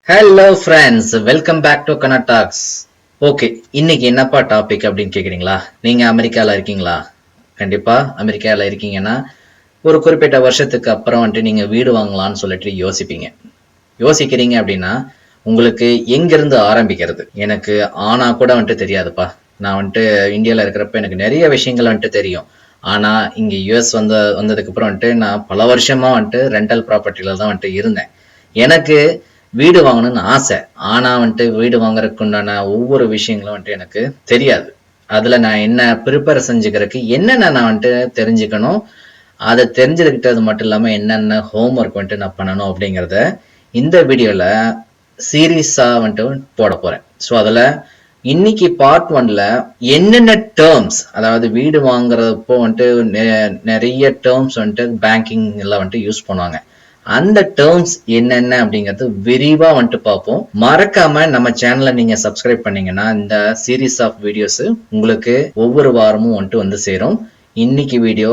Hello friends, welcome back to Kana talks. Okay, இன்னைக்கு என்னப்பா topic அப்படின்னு கேட்குறீங்களா? நீங்கள் அமெரிக்காவில் இருக்கீங்களா? கண்டிப்பாக அமெரிக்காவில் இருக்கீங்கன்னா ஒரு குறிப்பிட்ட வருஷத்துக்கு அப்புறம் வந்துட்டு நீங்கள் வீடு வாங்கலாம்னு சொல்லிட்டு யோசிக்கிறீங்க அப்படின்னா உங்களுக்கு எங்கேருந்து ஆரம்பிக்கிறது? எனக்கு ஆனா கூட வந்துட்டு தெரியாதுப்பா. நான் வந்துட்டு இந்தியாவில் இருக்கிறப்ப எனக்கு நிறைய விஷயங்கள் வந்துட்டு தெரியும். ஆனால் இங்கே யூஎஸ் வந்ததுக்கப்புறம் வந்துட்டு நான் பல வருஷமாக வந்துட்டு ரெண்டல் ப்ராப்பர்ட்டியில் தான் வந்துட்டு இருந்தேன். எனக்கு வீடு வாங்கணும்னு ஆசை. ஆனா வந்துட்டு வீடு வாங்குறதுக்கு உண்டான ஒவ்வொரு விஷயங்களும் வந்துட்டு எனக்கு தெரியாது. அதுல நான் என்ன ப்ரிப்பேர் செஞ்சுக்கிறதுக்கு என்னென்ன நான் வந்துட்டு தெரிஞ்சுக்கணும், அதை தெரிஞ்சுக்கிட்டது மட்டும் இல்லாம என்னென்ன ஹோம் ஒர்க் வந்துட்டு நான் பண்ணணும் அப்படிங்கிறத இந்த வீடியோல சீரியஸா வந்துட்டு போட போறேன். ஸோ அதுல இன்னைக்கு பார்ட் 1ல என்னென்ன டேர்ம்ஸ், அதாவது வீடு வாங்குறப்போ வந்துட்டு நிறைய டேர்ம்ஸ் வந்துட்டு பேங்கிங் எல்லாம் வந்துட்டு யூஸ் பண்ணுவாங்க. அந்த டேர்ம்ஸ் என்னென்ன அப்படிங்கிறது விரிவா வந்துட்டு பார்ப்போம். மறக்காம நம்ம சேனலை நீங்க சப்ஸ்கிரைப் பண்ணீங்கன்னா இந்த சீரீஸ் ஆஃப் வீடியோஸ் உங்களுக்கு ஒவ்வொரு வாரமும் வந்துட்டு வந்து சேரும். இன்னைக்கு வீடியோ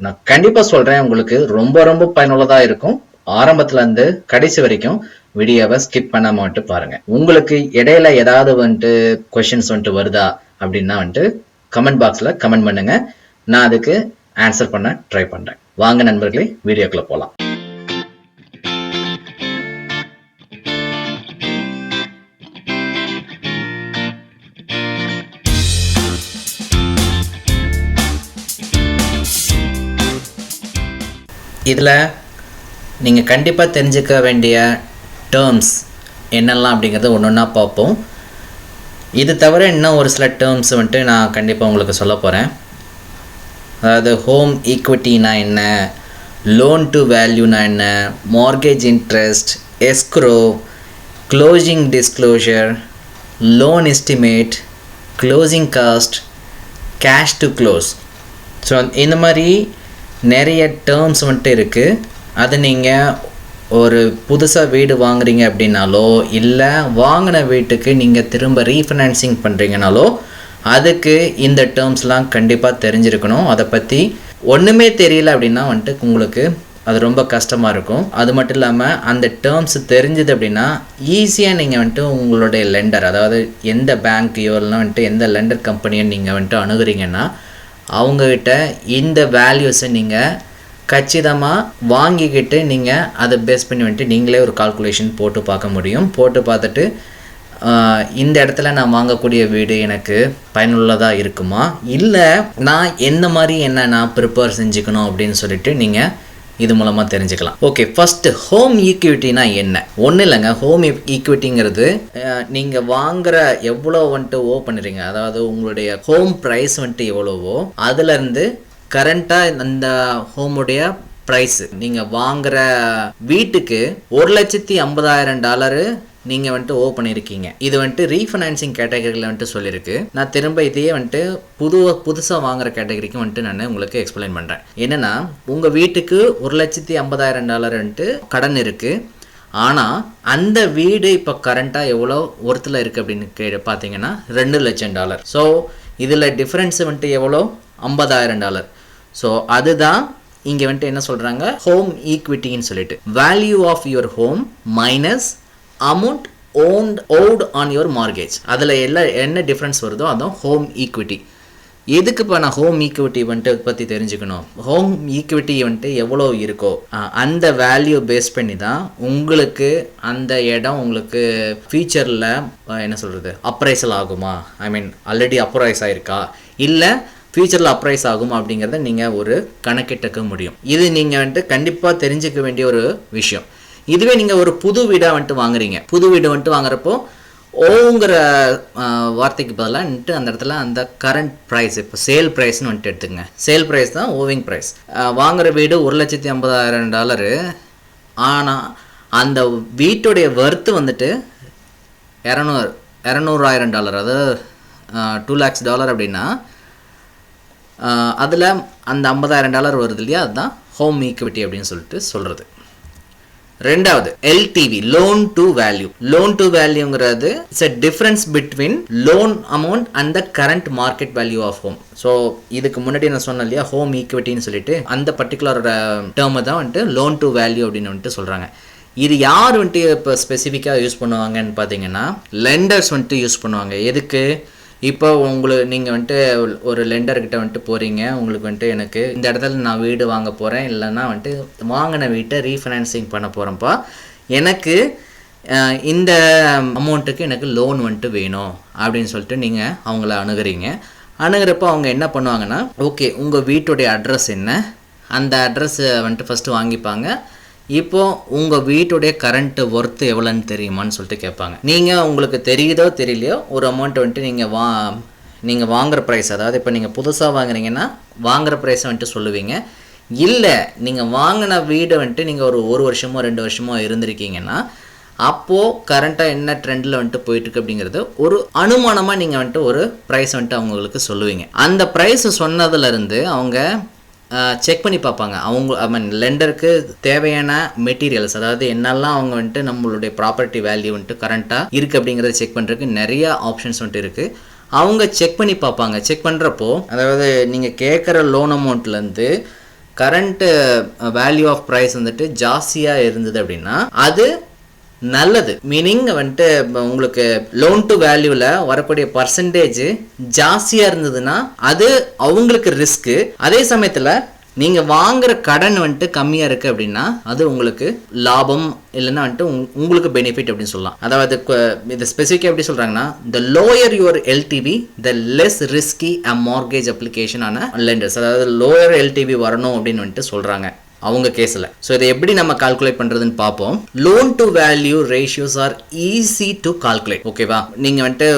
நான் கண்டிப்பா சொல்றேன், உங்களுக்கு ரொம்ப ரொம்ப பயனுள்ளதா இருக்கும். ஆரம்பத்துல இருந்து கடைசி வரைக்கும் வீடியோவை ஸ்கிப் பண்ணாம வந்துட்டு பாருங்க. உங்களுக்கு இடையில ஏதாவது வந்துட்டு கொஸ்டின்ஸ் வந்துட்டு வருதா அப்படின்னா வந்துட்டு கமெண்ட் பாக்ஸ்ல கமெண்ட் பண்ணுங்க. நான் அதுக்கு ஆன்சர் பண்ண ட்ரை பண்றேன். வாங்க நண்பர்களே, வீடியோக்குள்ள போலாம். இதில் நீங்கள் கண்டிப்பாக தெரிஞ்சுக்க வேண்டிய டேர்ம்ஸ் என்னெல்லாம் அப்படிங்கிறத ஒன்று ஒன்றா பார்ப்போம். இது தவிர இன்னும் ஒரு சில டேர்ம்ஸ் வந்துட்டு நான் கண்டிப்பாக உங்களுக்கு சொல்ல போகிறேன். அதாவது ஹோம் ஈக்விட்டினா என்ன, லோன் டு வேல்யூனா என்ன, mortgage interest, escrow, closing disclosure, loan estimate, closing cost, cash to close. So இந்த மாதிரி நிறைய டேர்ம்ஸ் வந்துட்டு இருக்குது. அது நீங்கள் ஒரு புதுசாக வீடு வாங்குறீங்க அப்படின்னாலோ இல்லை வாங்கின வீட்டுக்கு நீங்கள் திரும்ப ரீஃபினான்சிங் பண்ணுறீங்கனாலோ அதுக்கு இந்த டேர்ம்ஸ்லாம் கண்டிப்பாக தெரிஞ்சிருக்கணும். அதை பற்றி ஒன்றுமே தெரியல அப்படின்னா வந்துட்டு உங்களுக்கு அது ரொம்ப கஷ்டமாக இருக்கும். அது மட்டும் இல்லாமல் அந்த டேர்ம்ஸ் தெரிஞ்சுது அப்படின்னா ஈஸியாக நீங்கள் வந்துட்டு உங்களுடைய லெண்டர், அதாவது எந்த பேங்க்கையோ இல்லைனா வந்துட்டு எந்த லெண்டர் கம்பெனியோ நீங்கள் வந்துட்டு அணுகுறீங்கன்னா அவங்கக்கிட்ட இந்த வேல்யூஸை நீங்கள் கச்சிதமாக வாங்கிக்கிட்டு நீங்கள் அதை பேஸ் பண்ணி வந்துட்டு நீங்களே ஒரு கால்குலேஷன் போட்டு பார்க்க முடியும். போட்டு பார்த்துட்டு இந்த இடத்துல நான் வாங்கக்கூடிய வீடு எனக்கு பயனுள்ளதாக இருக்குமா, இல்லை நான் எந்த மாதிரி என்ன நான் ப்ரிப்பேர் செஞ்சுக்கணும் அப்படின்னு சொல்லிட்டு நீங்கள் இது மூலமாக தெரிஞ்சுக்கலாம். ஓகே, ஃபஸ்ட்டு ஹோம் ஈக்விட்டினா என்ன? ஒன்றும் இல்லைங்க. ஹோம் ஈக்விட்டிங்கிறது நீங்கள் வாங்குகிற எவ்வளோ வந்துட்டு பண்ணுறீங்க, அதாவது உங்களுடைய ஹோம் ப்ரைஸ் வந்துட்டு எவ்வளவோ அதுலேருந்து கரண்ட்டாக அந்த ஹோமுடைய ப்ரைஸு நீங்கள் வாங்குகிற வீட்டுக்கு $1,50,000 நீங்கள் வந்துட்டு பண்ணியிருக்கீங்க. இது வந்துட்டு ரீஃபைனான்சிங் கேட்டகரியில் வந்துட்டு சொல்லியிருக்கு. நான் திரும்ப இதையே வந்துட்டு புதுசாக வாங்குகிற கேட்டகரிக்கு வந்துட்டு நான் உங்களுக்கு எக்ஸ்பிளைன் பண்ணுறேன். என்னென்னா, உங்கள் வீட்டுக்கு $1,50,000 வந்துட்டு கடன் இருக்குது. ஆனால் அந்த வீடு இப்போ கரண்ட்டாக எவ்வளோ ஒருத்தில் இருக்குது அப்படின்னு பார்த்தீங்கன்னா $2,00,000. ஸோ இதில் டிஃப்ரென்ஸு வந்துட்டு எவ்வளோ? $50,000. ஸோ அதுதான் இங்கே வந்துட்டு என்ன சொல்கிறாங்க, ஹோம் ஈக்விட்டின்னு சொல்லிட்டு. Value of your home minus amount owed on your mortgage. அதில் என்ன டிஃப்ரென்ஸ் வருதோ அதான் ஹோம் ஈக்விட்டி. எதுக்கு இப்போ நான் ஹோம் ஈக்விட்டி வந்துட்டு பற்றி தெரிஞ்சுக்கணும்? ஹோம் ஈக்விட்டி வந்துட்டு எவ்வளோ இருக்கோ அந்த வேல்யூ பேஸ் பண்ணி தான் உங்களுக்கு அந்த இடம் உங்களுக்கு ஃபியூச்சரில் என்ன சொல்கிறது அப்ரைசல் ஆகுமா, ஐ மீன் ஆல்ரெடி அப்ரைஸ் ஆகிருக்கா இல்லை ஃபியூச்சரில் அப்ரைஸ் ஆகுமா அப்படிங்கிறத நீங்கள் ஒரு கணக்கிட்டுக்க முடியும். இது நீங்கள் வந்துட்டு கண்டிப்பாக தெரிஞ்சுக்க வேண்டிய ஒரு விஷயம். இதுவே நீங்கள் ஒரு புது வீடாக வந்துட்டு வாங்குறீங்க. புது வீடு வந்துட்டு வாங்குறப்போ ஓங்கிற வார்த்தைக்கு பதிலாக வந்துட்டு அந்த இடத்துல அந்த கரண்ட் ப்ரைஸ், இப்போ சேல் ப்ரைஸ்னு வந்துட்டு எடுத்துக்கங்க. சேல் ப்ரைஸ் தான் ஓவிங் ப்ரைஸ். வாங்குகிற வீடு $1,50,000. ஆனால் அந்த வீட்டுடைய வர்த்து வந்துட்டு $200,000, அதாவது $2,00,000 அப்படின்னா அதில் அந்த $50,000 வருது இல்லையா, அதுதான் ஹோம் ஈக்விட்டி அப்படின்னு சொல்லிட்டு சொல்கிறது. ரெண்டாவது LTV, loan to value. Loan to வேல்யூங்கிறது it's a difference between loan amount and the current market value of home. So இதுக்கு முன்னாடி நான் சொன்னேன் இல்லையா ஹோம் ஈக்விட்டின்னு சொல்லிட்டு, அந்த பர்டிகுலர் டேர்மை தான் வந்துட்டு லோன் டு வேல்யூ அப்படின்னு வந்துட்டு சொல்கிறாங்க. இது யார் வந்துட்டு இப்போ ஸ்பெசிஃபிக்காக யூஸ் பண்ணுவாங்கன்னு பார்த்தீங்கன்னா லெண்டர்ஸ் வந்துட்டு யூஸ் பண்ணுவாங்க. எதுக்கு? இப்போ உங்களுக்கு நீங்கள் வந்துட்டு ஒரு லெண்டர்கிட்ட வந்துட்டு போகிறீங்க, உங்களுக்கு வந்துட்டு எனக்கு இந்த இடத்துல நான் வீடு வாங்க போகிறேன், இல்லைன்னா வந்துட்டு வாங்கின வீட்டை ரீஃபைனான்சிங் பண்ண போகிறேன்ப்பா, எனக்கு இந்த அமௌண்ட்டுக்கு எனக்கு லோன் வந்துட்டு வேணும் அப்படின்னு சொல்லிட்டு நீங்கள் அவங்கள அணுகிறப்போ அவங்க என்ன பண்ணுவாங்கன்னா, ஓகே உங்கள் வீட்டுடைய அட்ரஸ் என்ன, அந்த அட்ரஸை வந்துட்டு ஃபஸ்ட்டு வாங்கிப்பாங்க. இப்போது உங்கள் வீட்டுடைய கரண்ட்டு ஒர்த்து எவ்வளோன்னு தெரியுமான்னு சொல்லிட்டு கேட்பாங்க. நீங்கள் உங்களுக்கு தெரியுதோ தெரியலையோ ஒரு அமௌண்ட் வந்துட்டு நீங்கள் வாங்குகிற ப்ரைஸ், அதாவது இப்போ நீங்கள் புதுசாக வாங்குறீங்கன்னா வாங்குகிற ப்ரைஸை வந்துட்டு சொல்லுவீங்க. இல்லை நீங்கள் வாங்கின வீடை வந்துட்டு நீங்கள் ஒரு வருஷமோ 2 வருஷமோ இருந்திருக்கீங்கன்னா அப்போது கரண்ட்டாக என்ன ட்ரெண்டில் வந்துட்டு போயிட்டுருக்கு அப்படிங்கிறது ஒரு அனுமானமாக நீங்கள் வந்துட்டு ஒரு ப்ரைஸ் வந்துட்டு அவங்களுக்கு சொல்லுவீங்க. அந்த ப்ரைஸ் சொன்னதுலேருந்து அவங்க செக் பண்ணி பார்ப்பாங்க. லெண்டருக்கு தேவையான மெட்டீரியல்ஸ், அதாவது என்னெல்லாம் அவங்க வந்துட்டு நம்மளுடைய ப்ராப்பர்ட்டி வேல்யூ வந்துட்டு கரண்ட்டாக இருக்குது அப்படிங்கிறத செக் பண்ணுறதுக்கு நிறையா ஆப்ஷன்ஸ் வந்துட்டு இருக்குது. அவங்க செக் பண்ணி பார்ப்பாங்க. செக் பண்ணுறப்போ அதாவது நீங்கள் கேட்குற லோன் அமௌண்ட்லேருந்து கரண்ட்டு வேல்யூ ஆஃப் ப்ரைஸ் வந்துட்டு ஜாஸ்தியாக இருந்தது அப்படின்னா அது நல்லது. மீனிங் வந்துட்டு உங்களுக்கு லோன் டு வேல்யூவில் வரக்கூடிய பர்சன்டேஜ் ஜாஸ்தியாக இருந்ததுன்னா அது அவங்களுக்கு ரிஸ்க்கு. அதே சமயத்தில் நீங்கள் வாங்குற கடன் வந்துட்டு கம்மியாக இருக்குது அப்படின்னா அது உங்களுக்கு லாபம், இல்லைன்னா வந்துட்டு உங்களுக்கு பெனிஃபிட் அப்படின்னு சொல்லலாம். அதாவது இது ஸ்பெசிஃபிக்காக எப்படி சொல்கிறாங்கன்னா, த lower your LTV the less risky a mortgage application ஆன லெண்டர்ஸ். அதாவது லோயர் எல்டிவி வரணும் அப்படின்னு வந்துட்டு சொல்கிறாங்க அவங்க கேஸில். ஸோ இதை எப்படி நம்ம கால்குலேட் பண்ணுறதுன்னு பார்ப்போம். Loan to value ratios R easy to calculate. ஓகேவா? நீங்கள் வந்துட்டு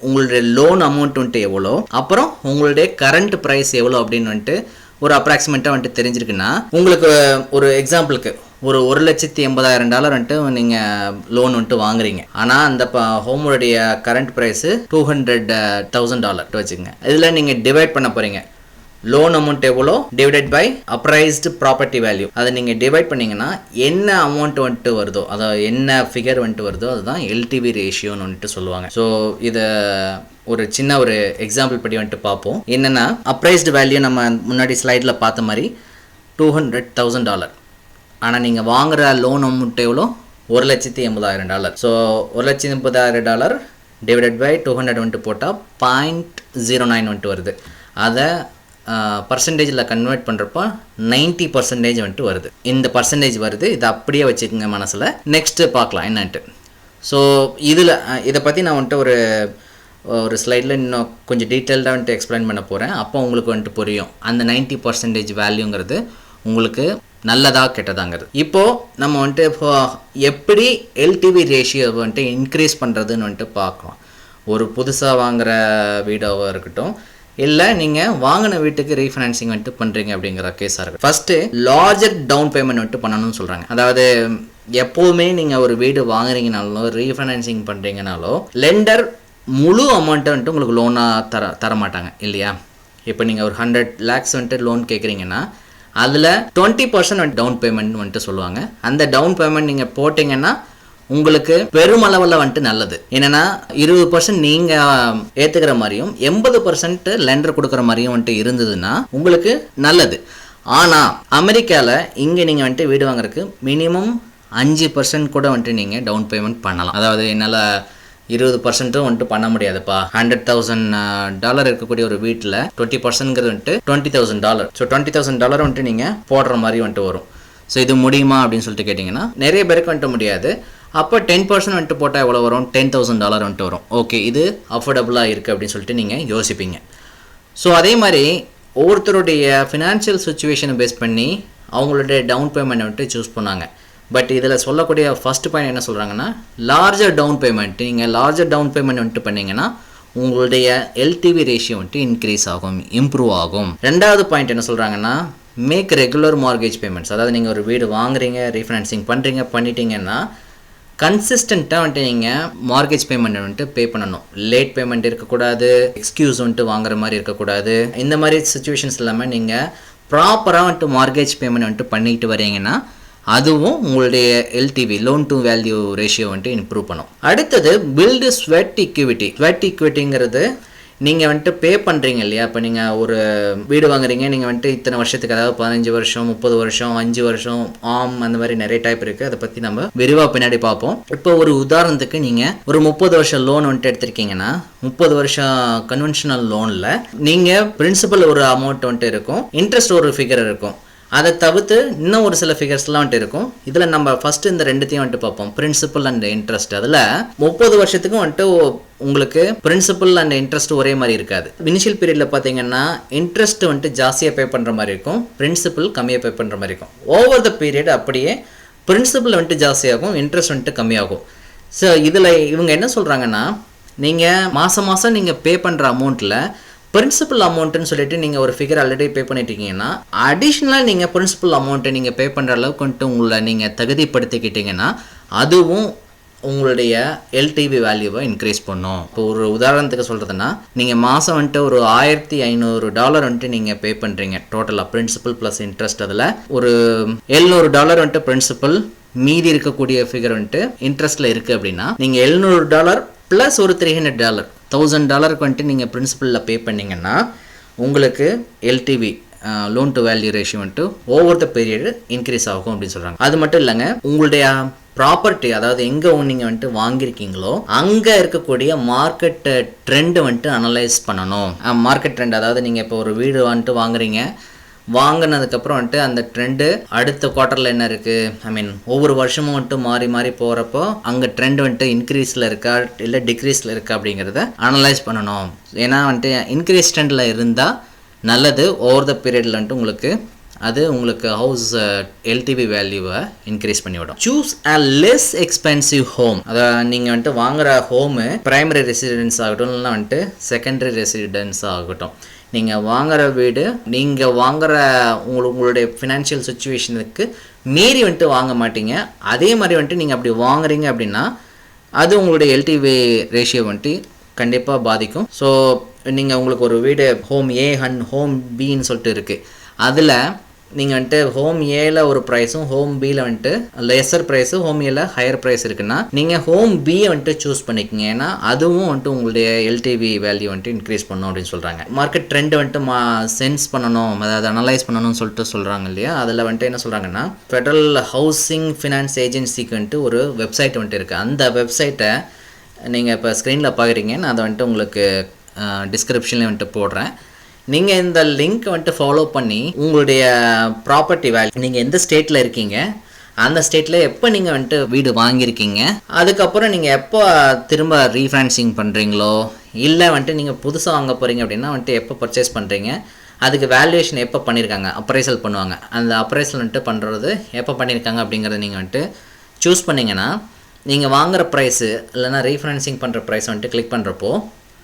உங்களுடைய லோன் அமௌண்ட் வந்துட்டு எவ்வளோ, அப்புறம் உங்களுடைய கரண்ட் ப்ரைஸ் எவ்வளோ அப்படின்னு வந்துட்டு ஒரு அப்ராக்சிமேட்டாக வந்துட்டு தெரிஞ்சிருக்குன்னா, உங்களுக்கு ஒரு எக்ஸாம்பிளுக்கு ஒரு $1,80,000 வந்துட்டு நீங்கள் லோன் வந்துட்டு வாங்குறீங்க. ஆனால் அந்த ஹோமுடைய கரண்ட் ப்ரைஸு $200,000 வச்சுக்கோங்க. இதில் நீங்கள் டிவைட் பண்ண போகிறீங்க. லோன் அமௌண்ட் எவ்வளோ டிவைடட் பை அப்ரைஸ்டு ப்ராப்பர்ட்டி வேல்யூ, அதை நீங்கள் டிவைட் பண்ணிங்கன்னா என்ன அமௌண்ட் வந்துட்டு வருதோ, அதாவது என்ன ஃபிகர் வந்துட்டு வருதோ அதுதான் எல்டிவி ரேஷியோன்னு வந்துட்டு சொல்லுவாங்க. ஸோ இதை ஒரு சின்ன ஒரு எக்ஸாம்பிள் படி வந்துட்டு பார்ப்போம். என்னென்னா, அப்ரைஸ்டு வேல்யூ நம்ம முன்னாடி ஸ்லைடில் பார்த்த மாதிரி $200,000. ஆனால் நீங்கள் வாங்குகிற லோன் அமௌண்ட் எவ்வளோ? $1,80,000. ஸோ $1,80,000 டிவைடட் பை 200 வந்துட்டு போட்டால் 0.09 வந்துட்டு வருது. அதை பர்சன்டேஜில் கன்வெர்ட் பண்ணுறப்போ 90% வந்துட்டு வருது. இந்த பர்சன்டேஜ் வருது. இதை அப்படியே வச்சுக்கோங்க மனசில். நெக்ஸ்ட்டு பார்க்கலாம் என்னன்ட்டு. ஸோ இதை பற்றி நான் வந்துட்டு ஒரு ஸ்லைடில் இன்னும் கொஞ்சம் டீட்டெயில்டாக வந்துட்டு எக்ஸ்பிளைன் பண்ண போகிறேன். அப்போ உங்களுக்கு வந்துட்டு புரியும் அந்த 90% வேல்யூங்கிறது உங்களுக்கு நல்லதா கெட்டதாங்கிறது. இப்போது நம்ம வந்துட்டு எப்படி எல்டிவி ரேஷியோ வந்துட்டு இன்க்ரீஸ் பண்ணுறதுன்னு வந்துட்டு பார்க்கலாம். ஒரு புதுசாக வாங்குகிற வீடாக இருக்கட்டும், இல்லை நீங்கள் வாங்கின வீட்டுக்கு ரீஃபைனான்சிங் வந்துட்டு பண்ணுறீங்க அப்படிங்கிற கேஸாக இருக்குது. ஃபஸ்ட்டு லார்ஜர் டவுன் பேமெண்ட் வந்துட்டு பண்ணணும்னு சொல்கிறாங்க. அதாவது எப்போவுமே நீங்கள் ஒரு வீடு வாங்குறீங்கனாலோ ரீஃபைனான்சிங் பண்ணுறீங்கனாலோ லெண்டர் முழு அமௌண்ட்டை வந்துட்டு உங்களுக்கு லோனாக தர மாட்டாங்க இல்லையா? இப்போ நீங்கள் ஒரு 100 lakhs வந்துட்டு லோன் கேட்குறீங்கன்னா அதில் 20% வந்துட்டு டவுன் பேமெண்ட் வந்துட்டு சொல்லுவாங்க. அந்த டவுன் பேமெண்ட் நீங்கள் போட்டிங்கன்னா உங்களுக்கு பெருமளவில் வந்துட்டு நல்லது. என்னென்னா 20% நீங்கள் ஏற்றுக்கிற மாதிரியும் 80% லெண்டர் கொடுக்குற மாதிரியும் வந்துட்டு இருந்ததுன்னா உங்களுக்கு நல்லது. ஆனால் அமெரிக்காவில் இங்கே நீங்கள் வந்துட்டு வீடு வாங்குறதுக்கு மினிமம் 5% கூட வந்துட்டு நீங்கள் டவுன் பேமெண்ட் பண்ணலாம். அதாவது என்னால் 20% வந்துட்டு பண்ண முடியாதுப்பா. $100,000 இருக்கக்கூடிய ஒரு வீட்டில் 20%ங்கிறது வந்துட்டு $20,000. ஸோ $20,000 வந்துட்டு நீங்கள் போடுற மாதிரி வந்துட்டு வரும். ஸோ இது முடியுமா அப்படின்னு சொல்லிட்டு கேட்டிங்கன்னா நிறைய பேருக்கு வந்துட்டு முடியாது. அப்போ 10% வந்துட்டு போட்டால் எவ்வளோ வரும்? $10,000 வந்துட்டு வரும். ஓகே, இது அஃபோர்டபுளாக இருக்குது அப்படின்னு சொல்லிட்டு நீங்கள் யோசிப்பீங்க. ஸோ அதே மாதிரி ஒவ்வொருத்தருடைய ஃபினான்ஷியல் சுச்சுவேஷனை பேஸ் பண்ணி அவங்களுடைய டவுன் பேமெண்ட் வந்துட்டு சூஸ் பண்ணாங்க. பட் இதில் சொல்லக்கூடிய ஃபஸ்ட் பாயிண்ட் என்ன சொல்கிறாங்கன்னா, லார்ஜர் டவுன் பேமெண்ட். நீங்கள் லார்ஜர் டவுன் பேமெண்ட் வந்துட்டு பண்ணிங்கன்னா உங்களுடைய எல்டிவி ரேஷியோ வந்துட்டு இன்க்ரீஸ் ஆகும், இம்ப்ரூவ் ஆகும். ரெண்டாவது பாயிண்ட் என்ன சொல்கிறாங்கன்னா, மேக் ரெகுலர் மார்கேஜ் பேமெண்ட்ஸ். அதாவது நீங்கள் ஒரு வீடு வாங்குறீங்க, ரீஃபைனான்சிங் பண்ணிட்டீங்கன்னா கன்சிஸ்டண்ட்டாக வந்துட்டு நீங்கள் மார்கேஜ் பேமெண்ட் வந்துட்டு பே பண்ணணும். லேட் பேமெண்ட் இருக்கக்கூடாது, எக்ஸ்கியூஸ் வந்துட்டு வாங்குற மாதிரி இருக்கக்கூடாது. இந்த மாதிரி சுச்சுவேஷன்ஸ் இல்லாமல் நீங்கள் ப்ராப்பராக வந்துட்டு மார்கேஜ் பேமெண்ட் வந்துட்டு பண்ணிக்கிட்டு வரீங்கன்னா அதுவும் உங்களுடைய LTV loan to value ratio வந்துட்டு இம்ப்ரூவ் பண்ணும். அடுத்தது பில்டு ஸ்வெட் ஈக்விட்டி. ஸ்வெட் ஈக்விட்டிங்கிறது நீங்கள் வந்துட்டு பே பண்ணுறீங்க இல்லையா? இப்போ நீங்கள் ஒரு வீடு வாங்குறீங்க, நீங்கள் வந்துட்டு இத்தனை வருஷத்துக்கு, அதாவது 15 வருஷம், 30 வருஷம், 5 வருஷம், அந்த மாதிரி நிறைய டைப் இருக்குது. அதை பற்றி நம்ம விரிவாக பின்னாடி பார்ப்போம். இப்போ ஒரு உதாரணத்துக்கு நீங்கள் ஒரு 30 வருஷம் லோன் வந்துட்டு எடுத்திருக்கீங்கன்னா, 30 வருஷம் கன்வென்ஷனல் லோனில் நீங்கள் பிரின்சிபல் ஒரு அமௌண்ட் வந்துட்டு இருக்கும், இன்ட்ரெஸ்ட் ஒரு ஃபிகர் இருக்கும். அதை தவிர்த்து இன்னும் ஒரு சில ஃபிகர்ஸ்லாம் வந்துட்டு இருக்கும். இதில் நம்ம ஃபஸ்ட்டு இந்த ரெண்டுத்தையும் வந்துட்டு பார்ப்போம், பிரின்சிபல் அண்ட் இன்ட்ரெஸ்ட். அதில் 30 வருஷத்துக்கும் வந்துட்டு உங்களுக்கு பிரின்சிபல் அண்ட் இன்ட்ரெஸ்ட் ஒரே மாதிரி இருக்காது. இனிஷியல் பீரியடில் பார்த்தீங்கன்னா இன்ட்ரெஸ்ட் வந்துட்டு ஜாஸ்தியாக பே பண்ணுற மாதிரி இருக்கும், பிரின்சிபல் கம்மியாக பே பண்ணுற மாதிரி இருக்கும். ஓவர் த பீரியட் அப்படியே பிரின்சிபல் வந்துட்டு ஜாஸ்தியாகும், இன்ட்ரெஸ்ட் வந்துட்டு கம்மியாகும். ஸோ இதில் இவங்க என்ன சொல்கிறாங்கன்னா, நீங்கள் மாதம் மாதம் நீங்கள் பே பண்ணுற அமௌண்ட்டில் பிரின்சிபல் அமௌண்ட்டுன்னு சொல்லிட்டு நீங்கள் ஒரு ஃபிகர் ஆல்ரெடி பே பண்ணிட்டீங்கன்னா, அடிஷ்னலாக நீங்கள் பிரின்சிபல் அமௌண்ட்டை நீங்கள் பே பண்ணுற அளவுக்கு வந்துட்டு உங்களை நீங்கள் தகுதிப்படுத்திக்கிட்டீங்கன்னா அதுவும் உங்களுடைய எல்டிவி வேல்யூவை இன்க்ரீஸ் பண்ணும். இப்போ ஒரு உதாரணத்துக்கு சொல்கிறதுனா, நீங்கள் மாதம் வந்துட்டு ஒரு $1500 வந்துட்டு நீங்கள் பே பண்ணுறீங்க டோட்டலாக, பிரின்சிபல் ப்ளஸ் இன்ட்ரெஸ்ட். அதில் ஒரு $700 வந்துட்டு பிரின்சிபல், மீதி இருக்கக்கூடிய ஃபிகர் வந்துட்டு இன்ட்ரெஸ்ட்டில் இருக்குது அப்படின்னா, நீங்கள் $700 ப்ளஸ் ஒரு $300 $1000 வந்துட்டு நீங்கள் பிரின்சிபலில் பே பண்ணிங்கன்னா உங்களுக்கு LTV loan to value ratio வந்துட்டு ஓவர் த பீரியட் இன்க்ரீஸ் ஆகும் அப்படின்னு சொல்கிறாங்க. அது மட்டும் இல்லைங்க, உங்களுடைய ப்ராப்பர்ட்டி, அதாவது எங்கே நீங்கள் வந்துட்டு வாங்கியிருக்கீங்களோ அங்கே இருக்கக்கூடிய மார்க்கெட் ட்ரெண்டு வந்துட்டு அனலைஸ் பண்ணணும். மார்க்கெட் ட்ரெண்ட், அதாவது நீங்கள் இப்போ ஒரு வீடு வந்துட்டு வாங்குறீங்க, வாங்கினதுக்கப்புறம் வந்துட்டு அந்த ட்ரெண்டு அடுத்த குவார்ட்டரில் என்ன இருக்குது, ஒவ்வொரு வருஷமும் வந்துட்டு மாறி மாறி போகிறப்போ அங்கே ட்ரெண்ட் வந்துட்டு இன்க்ரீஸில் இருக்கா இல்லை டிக்ரீஸில் இருக்கா அப்படிங்கிறத அனலைஸ் பண்ணணும். ஏன்னா வந்துட்டு இன்க்ரீஸ் ட்ரெண்டில் இருந்தால் நல்லது, ஓவர் த பீரியடில் வந்துட்டு உங்களுக்கு ஹவுஸ் எல்டிவி வேல்யூவை இன்க்ரீஸ் பண்ணிவிடும். Choose a less expensive home. அதை நீங்கள் வந்துட்டு வாங்குகிற ஹோமு பிரைமரி ரெசிடென்ஸ் ஆகட்டும், இல்லைனா வந்துட்டு செகண்டரி ரெசிடென்ஸ் ஆகட்டும், நீங்கள் வாங்குகிற வீடு நீங்கள் வாங்குகிற உங்களுடைய ஃபினான்ஷியல் சுச்சுவேஷனுக்கு மீறி வந்துட்டு வாங்க மாட்டீங்க. அதே மாதிரி வந்துட்டு நீங்கள் அப்படி வாங்குறீங்க அப்படின்னா அது உங்களுடைய எல்டிவி ரேஷியோ வந்துட்டு கண்டிப்பாக பாதிக்கும். ஸோ நீங்கள் உங்களுக்கு ஒரு வீடு ஹோம் ஏ அண்ட் ஹோம் பின்னு சொல்லிட்டு இருக்குது, அதில் நீங்கள் வந்துட்டு ஹோம் ஏல ஒரு ப்ரைஸும் ஹோம் பியில் வந்துட்டு லெஸர் ப்ரைஸு, ஹோம் ஏல ஹையர் ப்ரைஸ் இருக்குன்னா நீங்கள் ஹோம் பியை வந்துட்டு சூஸ் பண்ணிக்கோங்க. ஏன்னா அதுவும் வந்துட்டு உங்களுடைய எல்டிவி வேல்யூ வந்துட்டு இன்க்ரீஸ் பண்ணணும் அப்படின்னு சொல்கிறாங்க. மார்க்கெட் ட்ரெண்ட் வந்துட்டு சென்ஸ் பண்ணணும், அதாவது அனலைஸ் பண்ணணும்னு சொல்லிட்டு சொல்கிறாங்க இல்லையா? அதில் வந்துட்டு என்ன சொல்கிறாங்கன்னா, ஃபெடரல் ஹவுசிங் ஃபினான்ஸ் ஏஜென்சிக்கு வந்துட்டு ஒரு வெப்சைட் வந்துட்டு இருக்குது. அந்த வெப்சைட்டை நீங்கள் இப்போ ஸ்க்ரீனில் பார்க்குறீங்க, நான் அதை வந்துட்டு உங்களுக்கு டிஸ்கிரிப்ஷன்லேயே வந்துட்டு போடுறேன். நீங்கள் இந்த லிங்க் வந்துட்டு ஃபாலோ பண்ணி உங்களுடைய ப்ராப்பர்ட்டி வேல்யூ, நீங்கள் எந்த ஸ்டேட்டில் இருக்கீங்க, அந்த ஸ்டேட்டில் எப்போ நீங்கள் வந்துட்டு வீடு வாங்கியிருக்கீங்க, அதுக்கப்புறம் நீங்கள் எப்போ திரும்ப ரீஃபைனான்சிங் பண்ணுறீங்களோ, இல்லை வந்துட்டு நீங்கள் புதுசாக வாங்க போகிறீங்க அப்படின்னா வந்துட்டு எப்போ பர்ச்சேஸ் பண்ணுறீங்க, அதுக்கு வேல்யூவேஷன் எப்போ பண்ணியிருக்காங்க, அப்ரைசல் பண்ணுவாங்க, அந்த அப்ரைசல் வந்துட்டு பண்ணுறது எப்போ பண்ணியிருக்காங்க அப்படிங்கிறத நீங்கள் வந்துட்டு சூஸ் பண்ணிங்கன்னா, நீங்கள் வாங்குகிற ப்ரைஸு இல்லைனா ரீஃபைனான்சிங் பண்ணுற ப்ரைஸ் வந்துட்டு கிளிக் பண்ணுறப்போ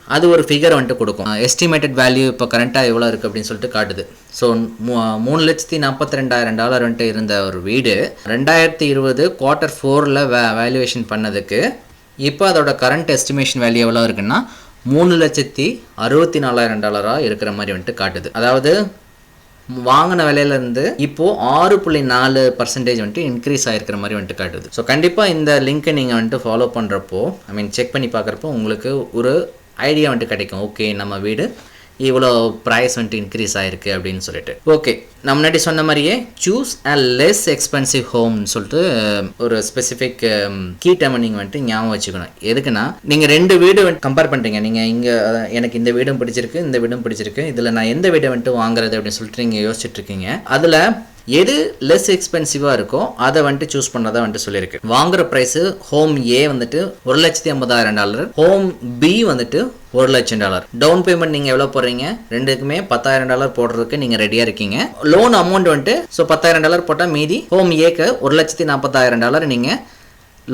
அது ஒரு ஃபிகர் வந்துட்டு கொடுக்கும். எஸ்டிமேட்டட் வேல்யூ இப்போ கரண்ட்டாக எவ்வளோ இருக்குது அப்படின்னு சொல்லிட்டு காட்டுது. ஸோ $3,42,000 வந்துட்டு இருந்த ஒரு வீடு 2020 Q4 வேல்யூவேஷன் பண்ணதுக்கு இப்போ அதோட கரண்ட் எஸ்டிமேஷன் வேல்யூ எவ்வளோ இருக்குன்னா $3,64,000 இருக்கிற மாதிரி வந்துட்டு காட்டுது. அதாவது வாங்கின விலையிலேருந்து இப்போது 6.4% வந்துட்டு இன்க்ரீஸ் ஆகிருக்கிற மாதிரி வந்துட்டு காட்டுது. ஸோ கண்டிப்பாக இந்த லிங்க்கை நீங்கள் வந்துட்டு ஃபாலோ பண்ணுறப்போ, செக் பண்ணி பார்க்குறப்போ உங்களுக்கு ஒரு ஐடியா வந்துட்டு கிடைக்கும். ஓகே, நம்ம வீடு இவ்வளோ ப்ரைஸ் வந்துட்டு இன்க்ரீஸ் ஆகிருக்கு அப்படின்னு சொல்லிட்டு. ஓகே, நான் முன்னாடி சொன்ன மாதிரியே சூஸ் அ லெஸ் எக்ஸ்பென்சிவ் ஹோம்னு சொல்லிட்டு ஒரு ஸ்பெசிஃபிக் கீ டைமை நீங்கள் வந்துட்டு ஞாபகம் வச்சுக்கணும். எதுக்குன்னா, நீங்கள் 2 வீடு கம்பேர் பண்ணுறீங்க. நீங்கள் இங்கே எனக்கு இந்த வீடும் பிடிச்சிருக்கு, இந்த வீடும் பிடிச்சிருக்கு, இதில் நான் எந்த வீடை வந்துட்டு வாங்குறது அப்படின்னு சொல்லிட்டு நீங்கள் யோசிச்சுட்ருக்கீங்க. அதில் எது லெஸ் எக்ஸ்பென்சிவாக இருக்கோ அதை வந்துட்டு சூஸ் பண்ணதான் வந்துட்டு சொல்லியிருக்கு. வாங்குற ப்ரைஸு ஹோம் ஏ வந்துட்டு $1,50,000, ஹோம் பி வந்துட்டு $1,00,000. டவுன் பேமெண்ட் நீங்கள் எவ்வளோ போடுறீங்க, ரெண்டுக்குமே $10,000 போடுறதுக்கு நீங்கள் ரெடியாக இருக்கீங்க. லோன் அமௌண்ட் வந்துட்டு $10,000 போட்டால் மீதி ஹோம் ஏக்கு $1,40,000 நீங்கள்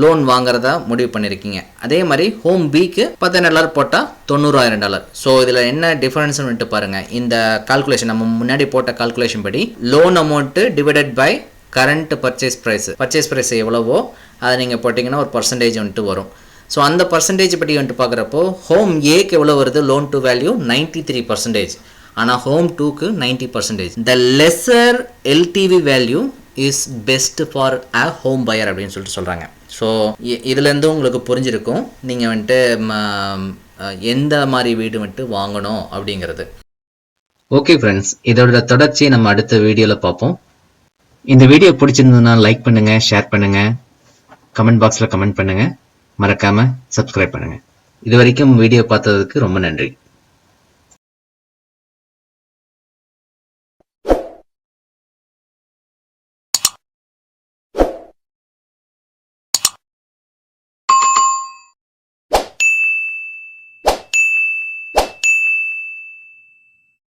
லோன் வாங்குறதா முடிவு பண்ணியிருக்கீங்க. அதே மாதிரி ஹோம் பிக்கு $10,000 போட்டால் $90,000. ஸோ இதில் என்ன டிஃபரன்ஸ்னு வந்துட்டு பாருங்கள். இந்த கால்குலேஷன் நம்ம முன்னாடி போட்ட கால்குலேஷன் படி loan amount divided by current purchase price எவ்வளவோ அதை நீங்கள் போட்டிங்கன்னா ஒரு பர்சன்டேஜ் வந்துட்டு வரும். ஸோ அந்த பர்சன்டேஜ் படி வந்துட்டு பார்க்குறப்போ ஹோம் ஏக்கு எவ்வளோ வருது, லோன் டு வேல்யூ 93%. ஆனால் ஹோம் டூக்கு 90%. The lesser LTV value is best for a home buyer அப்படின்னு சொல்லிட்டு சொல்கிறாங்க. ஸோ இதுலேருந்து உங்களுக்கு புரிஞ்சிருக்கும் நீங்கள் வந்துட்டு எந்த மாதிரி வீடு வந்துட்டு வாங்கணும் அப்படிங்கிறது. ஓகே ஃப்ரெண்ட்ஸ், இதோட தொடர்ச்சியை நம்ம அடுத்த வீடியோவில் பார்ப்போம். இந்த வீடியோ பிடிச்சிருந்ததுன்னா லைக் பண்ணுங்க, ஷேர் பண்ணுங்க, கமெண்ட் பாக்ஸில் கமெண்ட் பண்ணுங்க, மறக்காம சப்ஸ்கிரைப் பண்ணுங்க. இது வரைக்கும் வீடியோ பார்த்ததுக்கு ரொம்ப நன்றி.